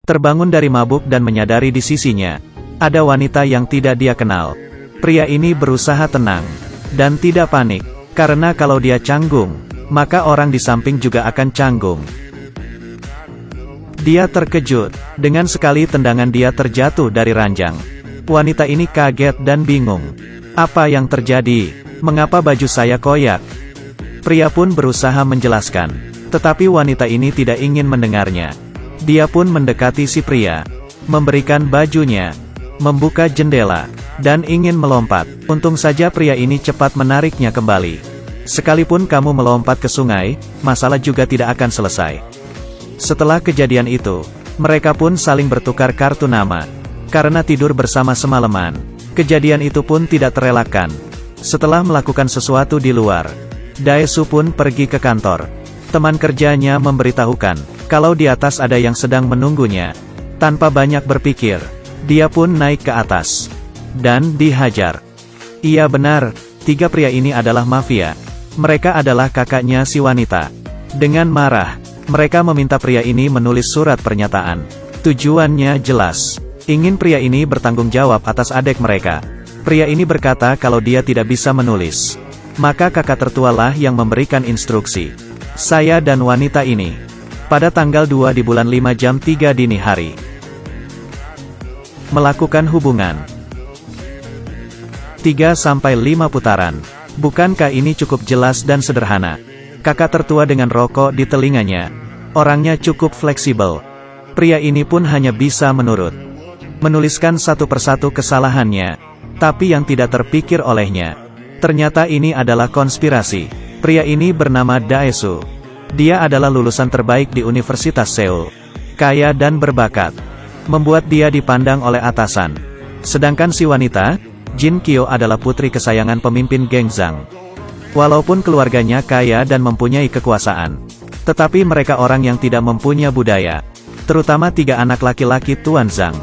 terbangun dari mabuk dan menyadari di sisinya ada wanita yang tidak dia kenal. Pria ini berusaha tenang dan tidak panik, karena kalau dia canggung, maka orang di samping juga akan canggung. Dia terkejut, dengan sekali tendangan dia terjatuh dari ranjang. Wanita ini kaget dan bingung. Apa yang terjadi? Mengapa baju saya koyak? Pria pun berusaha menjelaskan, tetapi wanita ini tidak ingin mendengarnya. Dia pun mendekati si pria, memberikan bajunya, membuka jendela, dan ingin melompat. Untung saja pria ini cepat menariknya kembali. Sekalipun kamu melompat ke sungai, masalah juga tidak akan selesai. Setelah kejadian itu, mereka pun saling bertukar kartu nama. Karena tidur bersama semalaman, kejadian itu pun tidak terelakkan. Setelah melakukan sesuatu di luar, Daesu pun pergi ke kantor. Teman kerjanya memberitahukan kalau di atas ada yang sedang menunggunya. Tanpa banyak berpikir, dia pun naik ke atas dan dihajar. Iya benar, 3 pria ini adalah mafia. Mereka adalah kakaknya si wanita. Dengan marah, mereka meminta pria ini menulis surat pernyataan. Tujuannya jelas, ingin pria ini bertanggung jawab atas adik mereka. Pria ini berkata kalau dia tidak bisa menulis, maka kakak tertualah yang memberikan instruksi. Saya dan wanita ini, pada tanggal 2 di bulan 5 jam 3 dini hari, melakukan hubungan 3-5 putaran. Bukankah ini cukup jelas dan sederhana? Kakak tertua dengan rokok di telinganya, orangnya cukup fleksibel. Pria ini pun hanya bisa menurut, menuliskan satu persatu kesalahannya, tapi yang tidak terpikir olehnya, ternyata ini adalah konspirasi. Pria ini bernama Daesu. Dia adalah lulusan terbaik di Universitas Seoul. Kaya dan berbakat, membuat dia dipandang oleh atasan. Sedangkan si wanita, Jin Kyo, adalah putri kesayangan pemimpin geng Zhang. Walaupun keluarganya kaya dan mempunyai kekuasaan, tetapi mereka orang yang tidak mempunyai budaya. Terutama 3 anak laki-laki Tuan Zhang.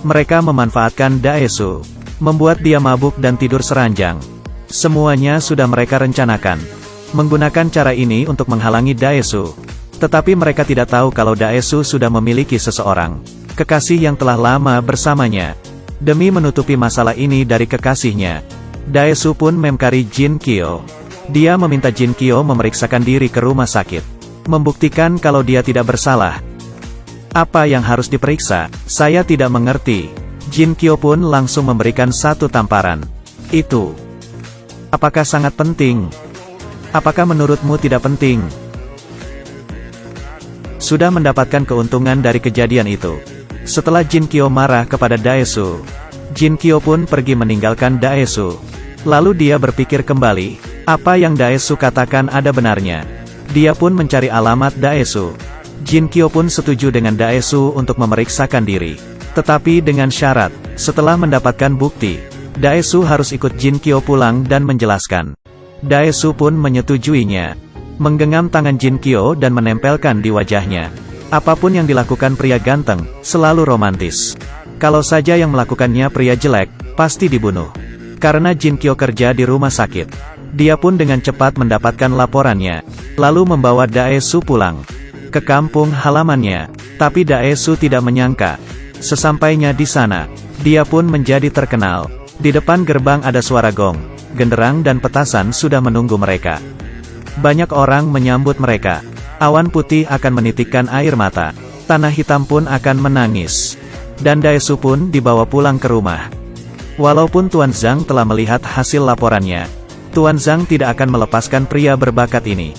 Mereka memanfaatkan Daesu, membuat dia mabuk dan tidur seranjang. Semuanya sudah mereka rencanakan, menggunakan cara ini untuk menghalangi Daesu. Tetapi mereka tidak tahu kalau Daesu sudah memiliki seseorang, kekasih yang telah lama bersamanya. Demi menutupi masalah ini dari kekasihnya, Daesu pun memkari Jin Kyo. Dia meminta Jin Kyo memeriksakan diri ke rumah sakit, membuktikan kalau dia tidak bersalah. Apa yang harus diperiksa? Saya tidak mengerti. Jin Kyo pun langsung memberikan satu tamparan. Itu, apakah sangat penting? Apakah menurutmu tidak penting? Sudah mendapatkan keuntungan dari kejadian itu. Setelah Jin Kyo marah kepada Daesu, Jin Kyo pun pergi meninggalkan Daesu. Lalu dia berpikir kembali, apa yang Daesu katakan ada benarnya. Dia pun mencari alamat Daesu. Jin Kyo pun setuju dengan Daesu untuk memeriksakan diri. Tetapi dengan syarat, setelah mendapatkan bukti, Daesu harus ikut Jin Kyo pulang dan menjelaskan. Daesu pun menyetujuinya, menggenggam tangan Jin Kyo dan menempelkan di wajahnya. Apapun yang dilakukan pria ganteng, selalu romantis. Kalau saja yang melakukannya pria jelek, pasti dibunuh. Karena Jin Kyo kerja di rumah sakit, dia pun dengan cepat mendapatkan laporannya, lalu membawa Daesu pulang ke kampung halamannya. Tapi Daesu tidak menyangka, sesampainya di sana, dia pun menjadi terkenal. Di depan gerbang ada suara gong, genderang dan petasan sudah menunggu mereka. Banyak orang menyambut mereka. Awan putih akan menitikkan air mata. Tanah hitam pun akan menangis. Dan Daesu pun dibawa pulang ke rumah. Walaupun Tuan Zhang telah melihat hasil laporannya, Tuan Zhang tidak akan melepaskan pria berbakat ini.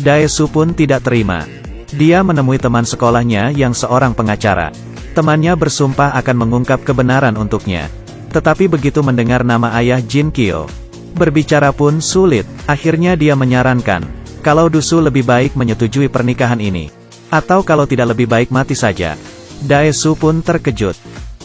Daesu pun tidak terima. Dia menemui teman sekolahnya yang seorang pengacara. Temannya bersumpah akan mengungkap kebenaran untuknya. Tetapi begitu mendengar nama ayah Jin Kyo, berbicara pun sulit. Akhirnya dia menyarankan, kalau Dusu lebih baik menyetujui pernikahan ini, atau kalau tidak lebih baik mati saja. Daesu pun terkejut.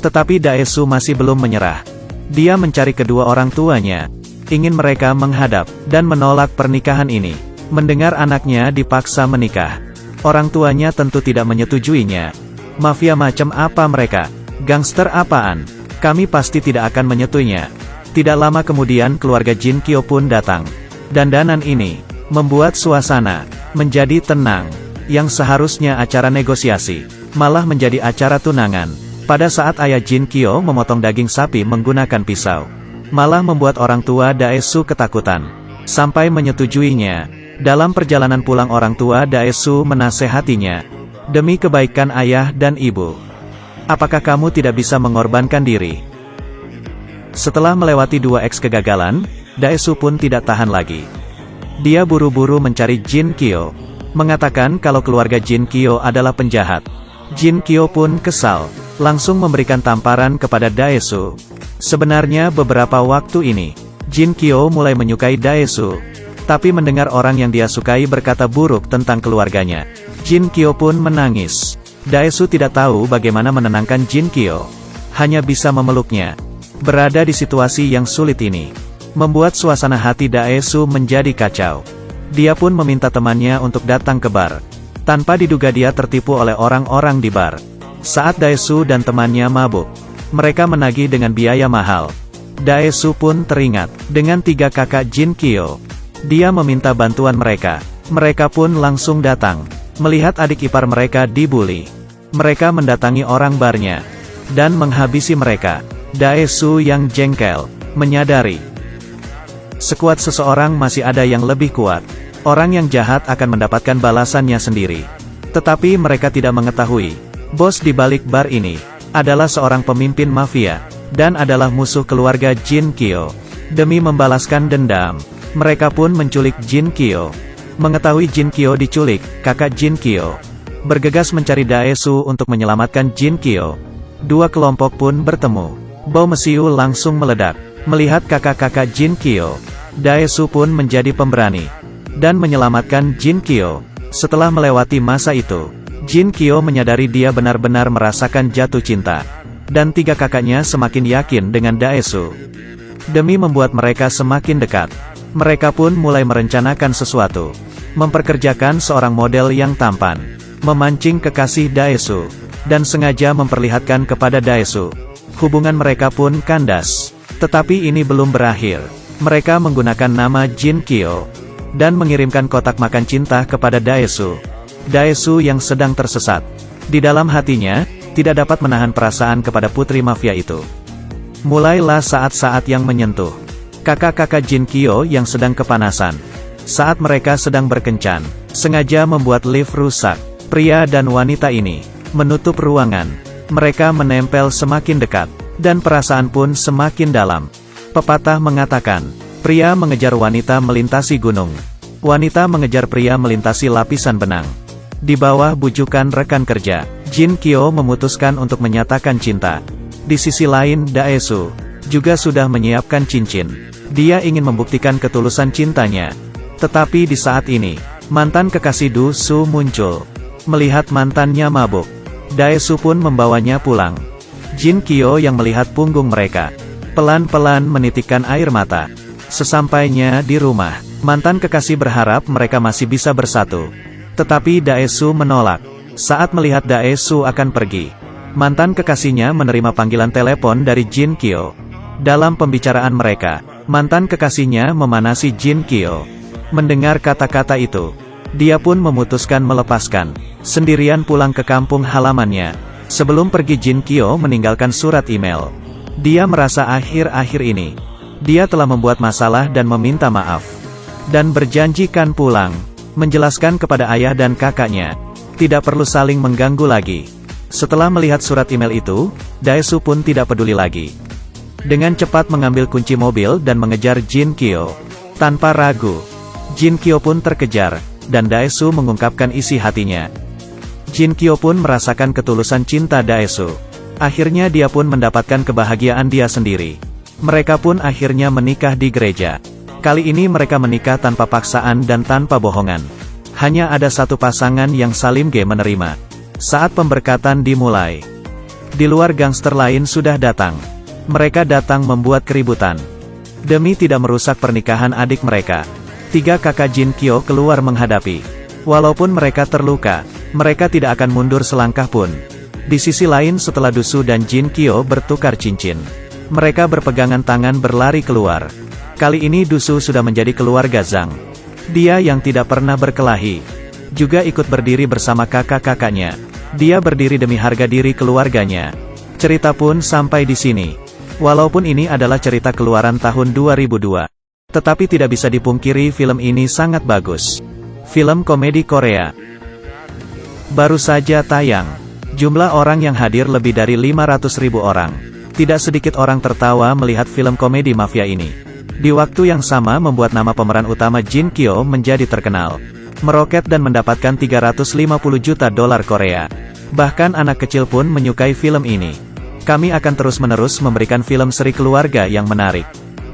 Tetapi Daesu masih belum menyerah. Dia mencari kedua orang tuanya, ingin mereka menghadap, dan menolak pernikahan ini. Mendengar anaknya dipaksa menikah, orang tuanya tentu tidak menyetujuinya. Mafia macam apa mereka? Gangster apaan? Kami pasti tidak akan menyetuinya. Tidak lama kemudian keluarga Jin Kyo pun datang. Dandanan ini membuat suasana menjadi tenang, yang seharusnya acara negosiasi. malah menjadi acara tunangan. Pada saat ayah Jin Kyo memotong daging sapi menggunakan pisau, malah membuat orang tua Daesu ketakutan, sampai menyetujuinya. Dalam perjalanan pulang orang tua Daesu menasehatinya, demi kebaikan ayah dan ibu, apakah kamu tidak bisa mengorbankan diri? Setelah melewati 2x kegagalan, Daesu pun tidak tahan lagi. Dia buru-buru mencari Jin Kyo, mengatakan kalau keluarga Jin Kyo adalah penjahat. Jin Kyo pun kesal, langsung memberikan tamparan kepada Daesu. Sebenarnya beberapa waktu ini, Jin Kyo mulai menyukai Daesu, tapi mendengar orang yang dia sukai berkata buruk tentang keluarganya, Jin Kyo pun menangis. Daesu tidak tahu bagaimana menenangkan Jin Kyo, hanya bisa memeluknya. Berada di situasi yang sulit ini, membuat suasana hati Daesu menjadi kacau. Dia pun meminta temannya untuk datang ke bar. Tanpa diduga dia tertipu oleh orang-orang di bar. Saat Daesu dan temannya mabuk, mereka menagih dengan biaya mahal. Daesu pun teringat dengan 3 kakak Jin Kyo. Dia meminta bantuan mereka. Mereka pun langsung datang. Melihat adik ipar mereka dibully, mereka mendatangi orang barnya dan menghabisi mereka. Daesu yang jengkel menyadari sekuat seseorang masih ada yang lebih kuat. Orang yang jahat akan mendapatkan balasannya sendiri. Tetapi mereka tidak mengetahui, bos di balik bar ini adalah seorang pemimpin mafia, dan adalah musuh keluarga Jin Kyo. Demi membalaskan dendam, mereka pun menculik Jin Kyo. Mengetahui Jin Kyo diculik, kakak Jin Kyo bergegas mencari Daesu untuk menyelamatkan Jin Kyo. 2 kelompok pun bertemu. Bau mesiu langsung meledak. Melihat kakak-kakak Jin Kyo, Daesu pun menjadi pemberani dan menyelamatkan Jin Kyo. Setelah melewati masa itu, Jin Kyo menyadari dia benar-benar merasakan jatuh cinta, dan 3 kakaknya semakin yakin dengan Daesu. Demi membuat mereka semakin dekat, mereka pun mulai merencanakan sesuatu. Memperkerjakan seorang model yang tampan, memancing kekasih Daesu, dan sengaja memperlihatkan kepada Daesu. Hubungan mereka pun kandas. Tetapi ini belum berakhir. Mereka menggunakan nama Jin Kyo dan mengirimkan kotak makan cinta kepada Daesu. Daesu yang sedang tersesat di dalam hatinya, tidak dapat menahan perasaan kepada putri mafia itu. Mulailah saat-saat yang menyentuh kakak-kakak Jin Kyo yang sedang kepanasan. Saat mereka sedang berkencan, sengaja membuat lift rusak. Pria dan wanita ini menutup ruangan. Mereka menempel semakin dekat, dan perasaan pun semakin dalam. Pepatah mengatakan, pria mengejar wanita melintasi gunung. Wanita mengejar pria melintasi lapisan benang. Di bawah bujukan rekan kerja, Jin Kyo memutuskan untuk menyatakan cinta. Di sisi lain, Daesu juga sudah menyiapkan cincin. Dia ingin membuktikan ketulusan cintanya. Tetapi di saat ini, mantan kekasih Du Su muncul. Melihat mantannya mabuk, Daesu pun membawanya pulang. Jin Kyo yang melihat punggung mereka, pelan-pelan menitikkan air mata. Sesampainya di rumah, mantan kekasih berharap mereka masih bisa bersatu. Tetapi Daesu menolak. Saat melihat Daesu akan pergi, mantan kekasihnya menerima panggilan telepon dari Jin Kyo. Dalam pembicaraan mereka, mantan kekasihnya memanasi Jin Kyo. Mendengar kata-kata itu, dia pun memutuskan melepaskan sendirian pulang ke kampung halamannya. Sebelum pergi, Jin Kyo meninggalkan surat email. Dia merasa akhir-akhir ini, dia telah membuat masalah dan meminta maaf. Dan berjanjikan pulang, menjelaskan kepada ayah dan kakaknya, tidak perlu saling mengganggu lagi. Setelah melihat surat email itu, Daesu pun tidak peduli lagi. Dengan cepat mengambil kunci mobil dan mengejar Jin Kyo. Tanpa ragu, Jin Kyo pun terkejar, dan Daesu mengungkapkan isi hatinya. Jin Kyo pun merasakan ketulusan cinta Daesu. Akhirnya dia pun mendapatkan kebahagiaan dia sendiri. Mereka pun akhirnya menikah di gereja. Kali ini mereka menikah tanpa paksaan dan tanpa bohongan. Hanya ada satu pasangan yang saling menerima. Saat pemberkatan dimulai, di luar gangster lain sudah datang. Mereka datang membuat keributan. Demi tidak merusak pernikahan adik mereka, 3 kakak Jin Kyo keluar menghadapi. Walaupun mereka terluka, mereka tidak akan mundur selangkah pun. Di sisi lain, setelah Du Su dan Jin Kyo bertukar cincin, mereka berpegangan tangan berlari keluar. Kali ini Du Su sudah menjadi keluarga Zhang. Dia yang tidak pernah berkelahi, juga ikut berdiri bersama kakak-kakaknya. Dia berdiri demi harga diri keluarganya. Cerita pun sampai di sini. Walaupun ini adalah cerita keluaran tahun 2002. Tetapi tidak bisa dipungkiri film ini sangat bagus. Film komedi Korea. Baru saja tayang. Jumlah orang yang hadir lebih dari 500.000 orang. Tidak sedikit orang tertawa melihat film komedi mafia ini. Di waktu yang sama membuat nama pemeran utama Jin Kyo menjadi terkenal. Meroket dan mendapatkan 350 juta dolar Korea. Bahkan anak kecil pun menyukai film ini. Kami akan terus-menerus memberikan film seri keluarga yang menarik.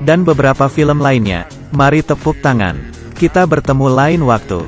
Dan beberapa film lainnya. Mari tepuk tangan. Kita bertemu lain waktu.